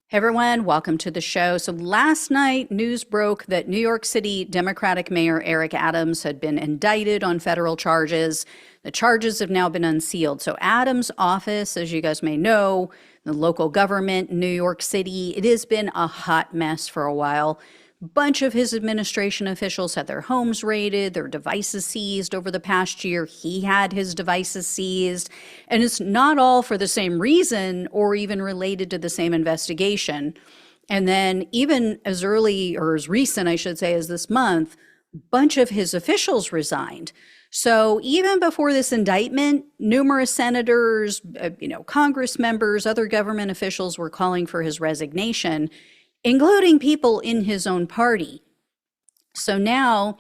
Hey everyone, welcome to the show. So last night, news broke that New York City Democratic Mayor Eric Adams had been indicted on federal charges. The charges have now been unsealed. So Adams' office, as you guys may know, the local government in New York City, it has been a hot mess for a while. Bunch of his administration officials had their homes raided, their devices seized over the past year. He had his devices seized. And it's not all for the same reason or even related to the same investigation. And then, even as early or as recent, I should say, as this month, a bunch of his officials resigned. So even before this indictment, numerous senators, Congress members, other government officials were calling for his resignation, including people in his own party. So now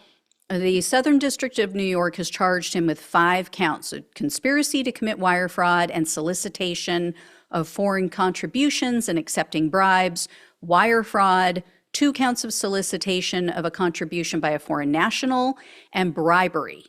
the Southern District of New York has charged him with 5 counts: of conspiracy to commit wire fraud and solicitation of foreign contributions and accepting bribes, wire fraud, 2 counts of solicitation of a contribution by a foreign national, and bribery.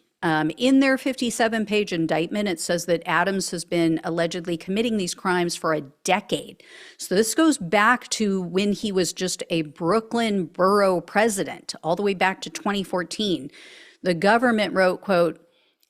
In their 57-page indictment, it says that Adams has been allegedly committing these crimes for a decade. So this goes back to when he was just a Brooklyn borough president, all the way back to 2014. The government wrote, quote,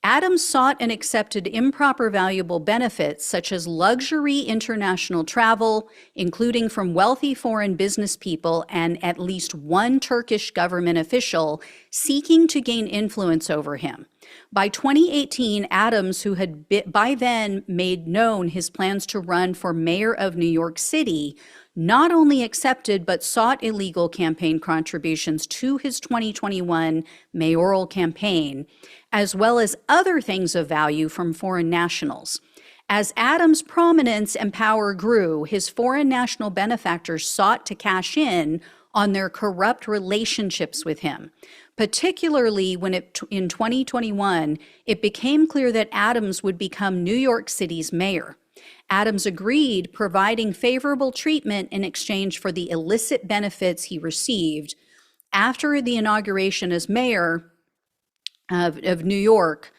Adams sought and accepted improper valuable benefits such as luxury international travel, including from wealthy foreign business people and at least one Turkish government official seeking to gain influence over him. By 2018, Adams, who had by then made known his plans to run for mayor of New York City, not only accepted but sought illegal campaign contributions to his 2021 mayoral campaign, as well as other things of value from foreign nationals. As Adams' prominence and power grew, his foreign national benefactors sought to cash in on their corrupt relationships with him, particularly when in 2021, it became clear that Adams would become New York City's mayor. Adams agreed, providing favorable treatment in exchange for the illicit benefits he received. After the inauguration as mayor of New York,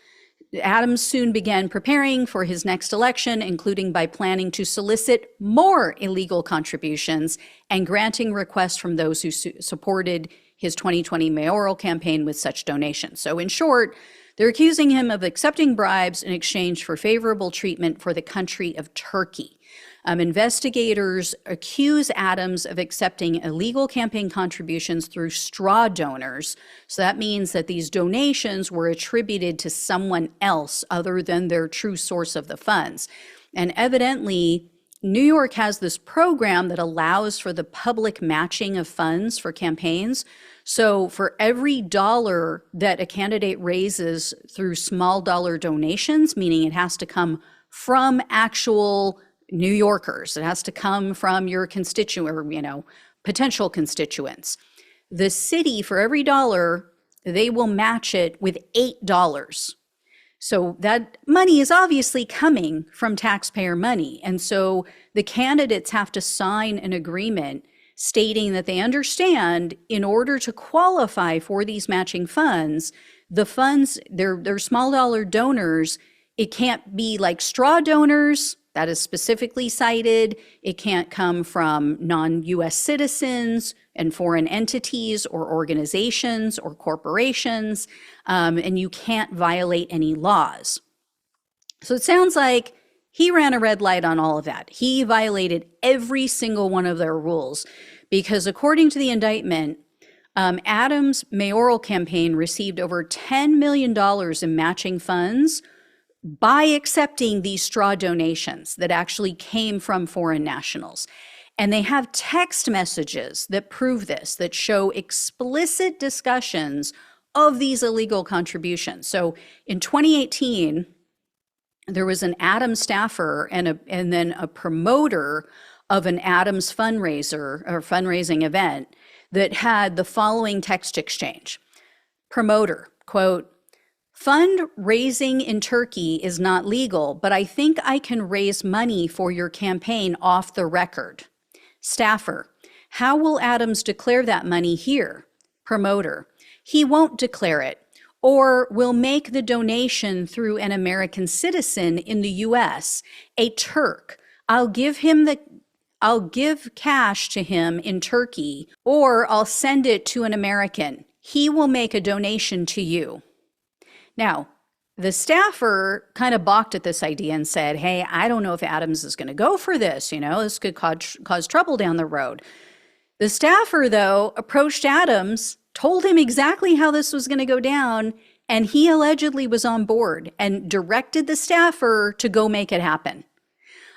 Adams soon began preparing for his next election, including by planning to solicit more illegal contributions and granting requests from those who supported his 2020 mayoral campaign with such donations. So in short, they're accusing him of accepting bribes in exchange for favorable treatment for the country of Turkey. Investigators accuse Adams of accepting illegal campaign contributions through straw donors. So that means that these donations were attributed to someone else other than their true source of the funds. And evidently, New York has this program that allows for the public matching of funds for campaigns. So for every dollar that a candidate raises through small dollar donations, meaning it has to come from actual New Yorkers, it has to come from your constituent or, potential constituents. The city, for every dollar, they will match it with $8. So that money is obviously coming from taxpayer money. And so the candidates have to sign an agreement stating that they understand in order to qualify for these matching funds, the funds, they're small dollar donors. It can't be like straw donors. That is specifically cited. It can't come from non-US citizens and foreign entities or organizations or corporations, and you can't violate any laws. So it sounds like he ran a red light on all of that. He violated every single one of their rules because according to the indictment, Adams' mayoral campaign received over $10 million in matching funds by accepting these straw donations that actually came from foreign nationals. And they have text messages that prove this, that show explicit discussions of these illegal contributions. So in 2018, there was an Adams staffer and then a promoter of an Adams fundraiser or fundraising event that had the following text exchange. Promoter, quote, "Fundraising in Turkey is not legal, but I think I can raise money for your campaign off the record." Staffer, "How will Adams declare that money here?" Promoter, "He won't declare it, or will make the donation through an American citizen in the US, a Turk. I'll give him I'll give cash to him in Turkey, or I'll send it to an American. He will make a donation to you. Now, the staffer kind of balked at this idea and said, hey, I don't know if Adams is going to go for this. This could cause trouble down the road. The staffer, though, approached Adams, told him exactly how this was going to go down, and he allegedly was on board and directed the staffer to go make it happen.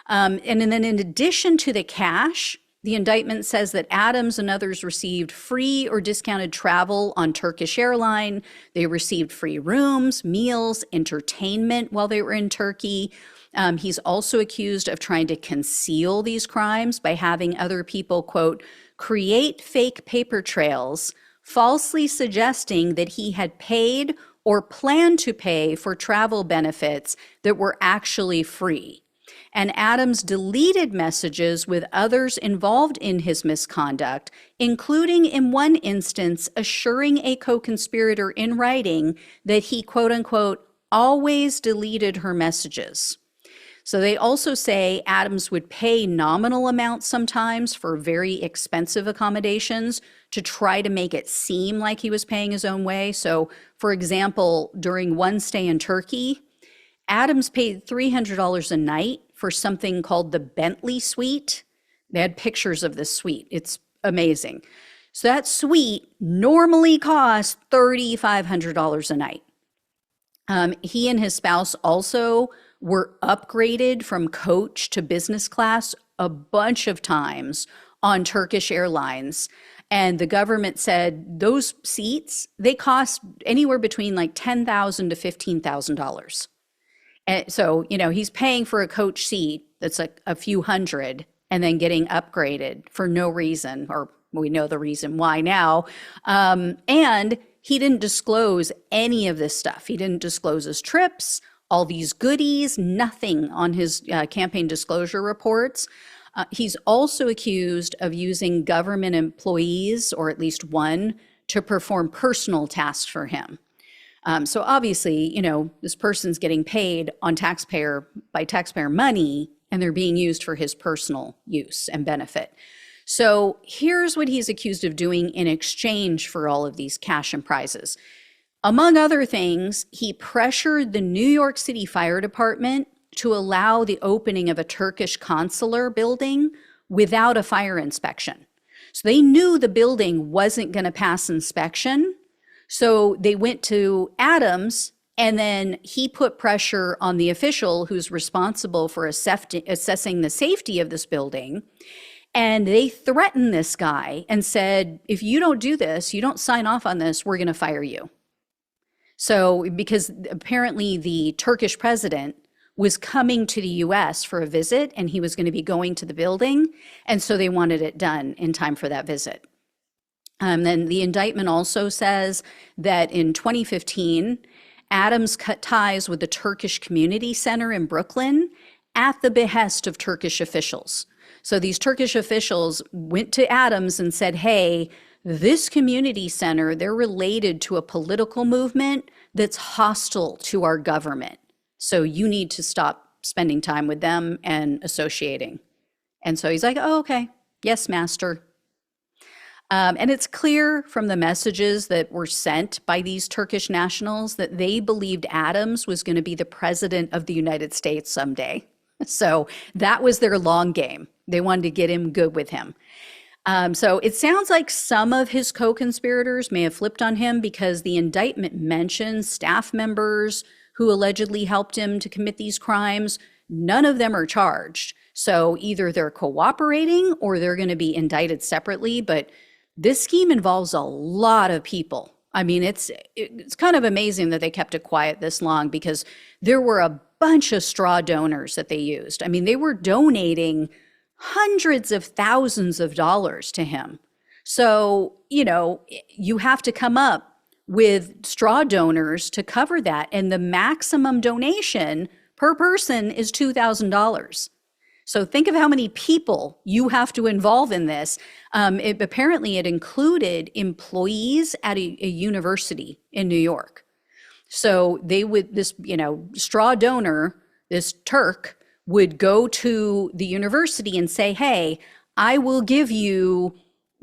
And then in addition to the cash, the indictment says that Adams and others received free or discounted travel on Turkish airline. They received free rooms, meals, entertainment while they were in Turkey. He's also accused of trying to conceal these crimes by having other people, quote, create fake paper trails, falsely suggesting that he had paid or planned to pay for travel benefits that were actually free. And Adams deleted messages with others involved in his misconduct, including in one instance assuring a co-conspirator in writing that he, quote unquote, always deleted her messages. So they also say Adams would pay nominal amounts sometimes for very expensive accommodations to try to make it seem like he was paying his own way. So, for example, during one stay in Turkey, Adams paid $300 a night for something called the Bentley Suite. They had pictures of this suite. It's amazing. So that suite normally costs $3,500 a night. He and his spouse also were upgraded from coach to business class a bunch of times on Turkish Airlines. And the government said those seats, they cost anywhere between like $10,000 to $15,000. And so, he's paying for a coach seat that's like a few hundred and then getting upgraded for no reason, or we know the reason why now. And he didn't disclose any of this stuff. He didn't disclose his trips, all these goodies, nothing on his campaign disclosure reports. He's also accused of using government employees, or at least one, to perform personal tasks for him. So obviously, this person's getting paid on taxpayer money, and they're being used for his personal use and benefit. So here's what he's accused of doing in exchange for all of these cash and prizes. Among other things, he pressured the New York City Fire Department to allow the opening of a Turkish consular building without a fire inspection. So they knew the building wasn't going to pass inspection. So they went to Adams, and then he put pressure on the official who's responsible for assessing the safety of this building. And they threatened this guy and said, if you don't do this, you don't sign off on this, we're going to fire you. So because apparently the Turkish president was coming to the US for a visit, and he was going to be going to the building. And so they wanted it done in time for that visit. Then the indictment also says that in 2015, Adams cut ties with the Turkish Community Center in Brooklyn at the behest of Turkish officials. So these Turkish officials went to Adams and said, hey, this community center, they're related to a political movement that's hostile to our government. So you need to stop spending time with them and associating. And so he's like, oh, okay. Yes, master. And it's clear from the messages that were sent by these Turkish nationals that they believed Adams was going to be the president of the United States someday. So that was their long game. They wanted to get him good with him. So it sounds like some of his co-conspirators may have flipped on him, because the indictment mentions staff members who allegedly helped him to commit these crimes. None of them are charged. So either they're cooperating or they're going to be indicted separately. But this scheme involves a lot of people. I mean, it's kind of amazing that they kept it quiet this long, because there were a bunch of straw donors that they used. I mean, they were donating hundreds of thousands of dollars to him. So, you have to come up with straw donors to cover that. And the maximum donation per person is $2,000. So think of how many people you have to involve in this. Apparently it included employees at a university in New York. So this straw donor, this Turk, would go to the university and say, hey, I will give you,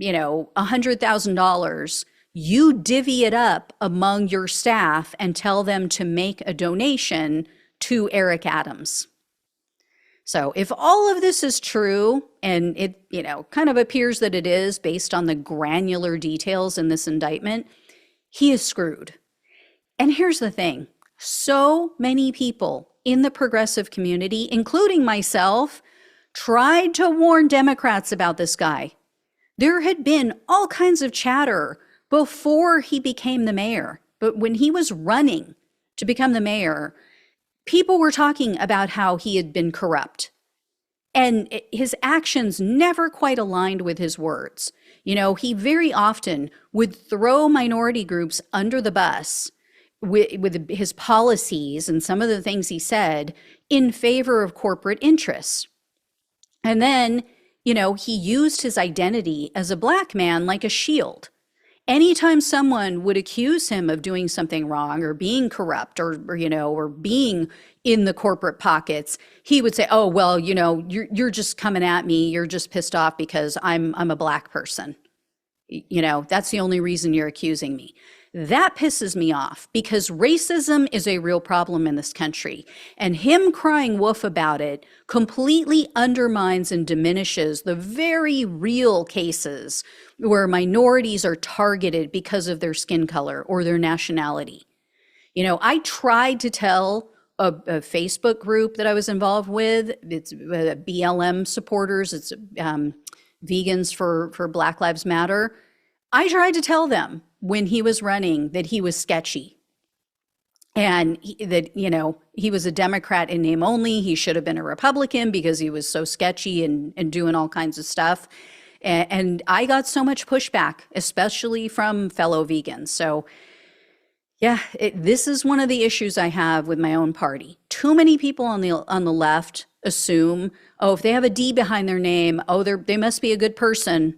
$100,000. You divvy it up among your staff and tell them to make a donation to Eric Adams. So if all of this is true, and it, kind of appears that it is based on the granular details in this indictment, he is screwed. And here's the thing. So many people in the progressive community, including myself, tried to warn Democrats about this guy. There had been all kinds of chatter before he became the mayor. But when he was running to become the mayor, people were talking about how he had been corrupt. And his actions never quite aligned with his words. He very often would throw minority groups under the bus with his policies and some of the things he said in favor of corporate interests. And then, he used his identity as a Black man like a shield. Anytime someone would accuse him of doing something wrong or being corrupt or being in the corporate pockets, he would say, oh, well, you're just coming at me. You're just pissed off because I'm a Black person. That's the only reason you're accusing me. That pisses me off because racism is a real problem in this country. And him crying wolf about it completely undermines and diminishes the very real cases where minorities are targeted because of their skin color or their nationality. I tried to tell a Facebook group that I was involved with, it's BLM supporters, it's Vegans for Black Lives Matter. I tried to tell them when he was running that he was sketchy and that, he was a Democrat in name only. He should have been a Republican because he was so sketchy and doing all kinds of stuff. And I got so much pushback, especially from fellow vegans. So yeah, this is one of the issues I have with my own party. Too many people on the left assume, oh, if they have a D behind their name, oh, they must be a good person.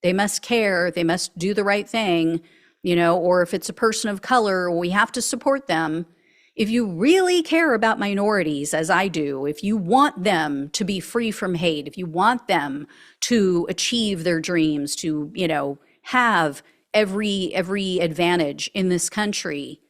They must care. They must do the right thing, or if it's a person of color, we have to support them. If you really care about minorities, as I do, if you want them to be free from hate, if you want them to achieve their dreams, to, have every advantage in this country,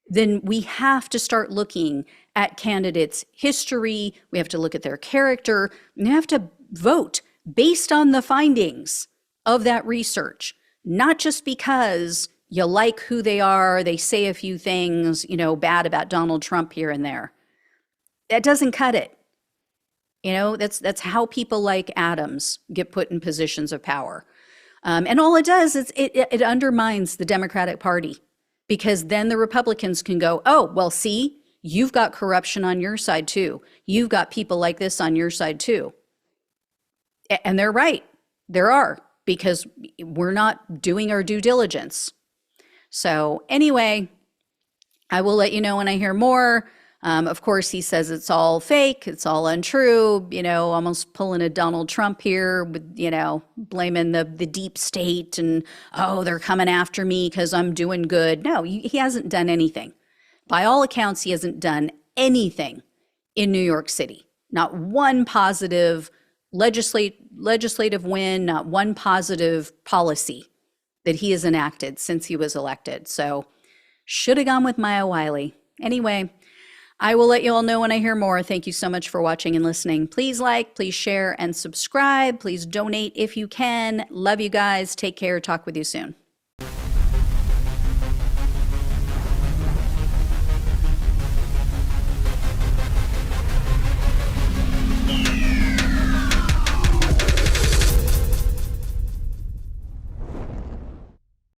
then we have to start looking at candidates' history. We have to look at their character. And we have to vote based on the findings of that research, not just because you like who they are, they say a few things, bad about Donald Trump here and there. That doesn't cut it. That's how people like Adams get put in positions of power. And all it does is it undermines the Democratic Party, because then the Republicans can go, oh, well, see, you've got corruption on your side too. You've got people like this on your side too. And they're right. There are, because we're not doing our due diligence. So anyway, I will let you know when I hear more. Of course, he says it's all fake, it's all untrue, almost pulling a Donald Trump here with, blaming the deep state and, oh, they're coming after me because I'm doing good. No, he hasn't done anything. By all accounts, he hasn't done anything in New York City. Not one positive legislative win, not one positive policy that he has enacted since he was elected. So should have gone with Maya Wiley. Anyway, I will let you all know when I hear more. Thank you so much for watching and listening. Please like, please share, and subscribe. Please donate if you can. Love you guys. Take care. Talk with you soon.